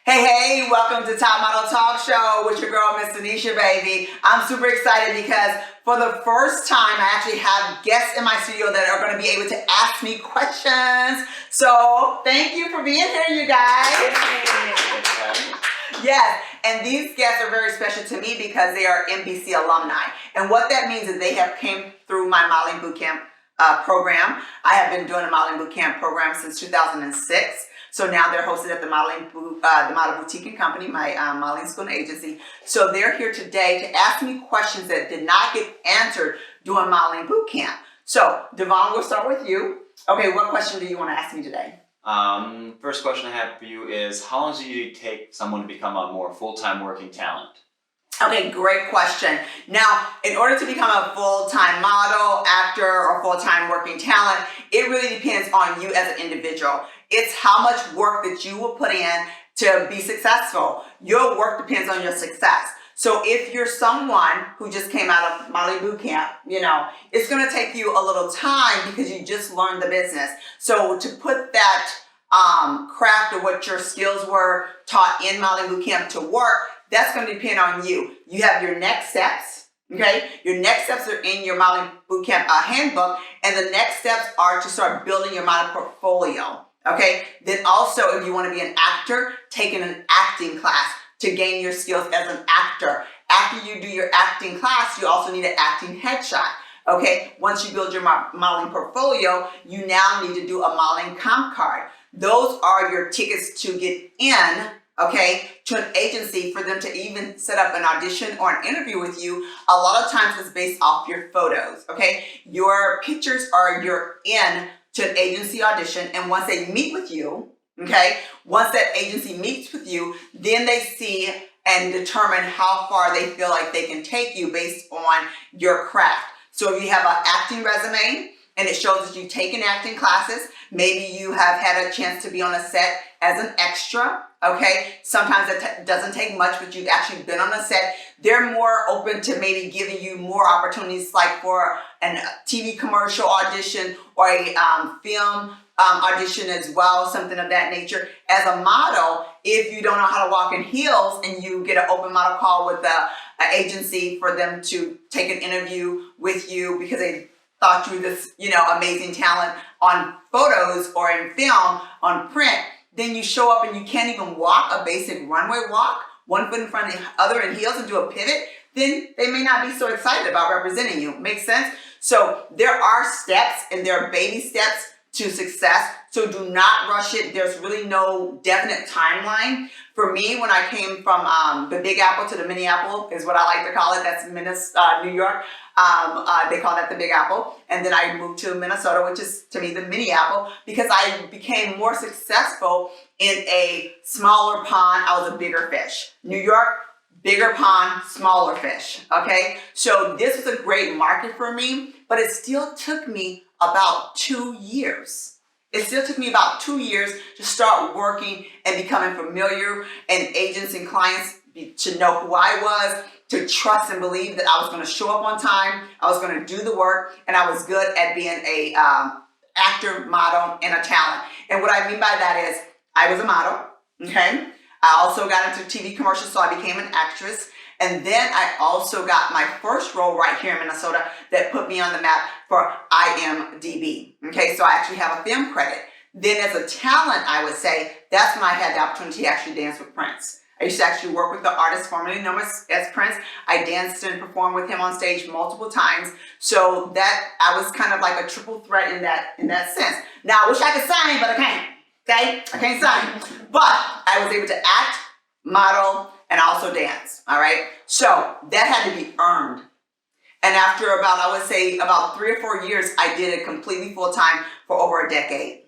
Hey, welcome to Top Model Talk Show with your girl, MsDenishia, baby. I'm super excited because for the first time, I actually have guests in my studio that are going to be able to ask me questions. So thank you for being here, you guys. Yes, and these guests are very special to me because they are MBC alumni. And what that means is they have came through my modeling bootcamp program. I have been doing a modeling bootcamp program since 2006. So now they're hosted at the Model Boutique and Company, my modeling school and agency. So they're here today to ask me questions that did not get answered during modeling boot camp. So Devon, we'll start with you. Okay, what question do you want to ask me today? First question I have for you is, how long does it usually take someone to become a more full-time working talent? Okay, great question. Now, in order to become a full-time model, actor, or full-time working talent, it really depends on you as an individual. It's how much work that you will put in to be successful. Your work depends on your success. So if you're someone who just came out of modeling boot camp, it's going to take you a little time because you just learned the business. So to put that craft or what your skills were taught in modeling boot camp to work, that's going to depend on you. You have your next steps, okay? Your next steps are in your modeling bootcamp handbook, and the next steps are to start building your model portfolio, okay? Then also, if you want to be an actor, taking an acting class to gain your skills as an actor. After you do your acting class, you also need an acting headshot, okay? Once you build your modeling portfolio, you now need to do a modeling comp card. Those are your tickets to get in, okay, to an agency for them to even set up an audition or an interview with you. A lot of times it's based off your photos, okay? Your pictures are your in to an agency audition, and once they meet with you, okay, once that agency meets with you, then they see and determine how far they feel like they can take you based on your craft. So if you have an acting resume, and it shows that you've taken acting classes, maybe you have had a chance to be on a set as an extra, okay? Sometimes it doesn't take much, but you've actually been on a set. They're more open to maybe giving you more opportunities, like for a TV commercial audition or a film audition as well, something of that nature. As a model, if you don't know how to walk in heels and you get an open model call with an agency for them to take an interview with you because they thought you were this, amazing talent on photos or in film, on print, then you show up and you can't even walk a basic runway walk, one foot in front of the other in heels and do a pivot, then they may not be so excited about representing you. Make sense? So there are steps, and there are baby steps to success. So do not rush it. There's really no definite timeline. For me, when I came from the Big Apple to the Mini Apple is what I like to call it. That's New York. They call that the Big Apple. And then I moved to Minnesota, which is to me the Mini Apple, because I became more successful in a smaller pond. I was a bigger fish. New York, bigger pond, smaller fish. Okay. So this was a great market for me, but it still took me about 2 years. It still took me about 2 years to start working and becoming familiar, and agents and clients to know who I was, to trust and believe that I was going to show up on time, I was going to do the work, and I was good at being a actor, model, and a talent. And what I mean by that is I was a model, okay? I also got into TV commercials, so I became an actress. And then I also got my first role right here in Minnesota that put me on the map for IMDb. Okay, so I actually have a film credit. Then as a talent, I would say, that's when I had the opportunity to actually dance with Prince. I used to actually work with the artist formerly known as Prince. I danced and performed with him on stage multiple times. So that I was kind of like a triple threat in that sense. Now, I wish I could sing, but I can't. Okay, I can't sing. But I was able to act, model, and also dance, all right? So that had to be earned. And after about, I would say, about 3 or 4 years, I did it completely full-time for over a decade.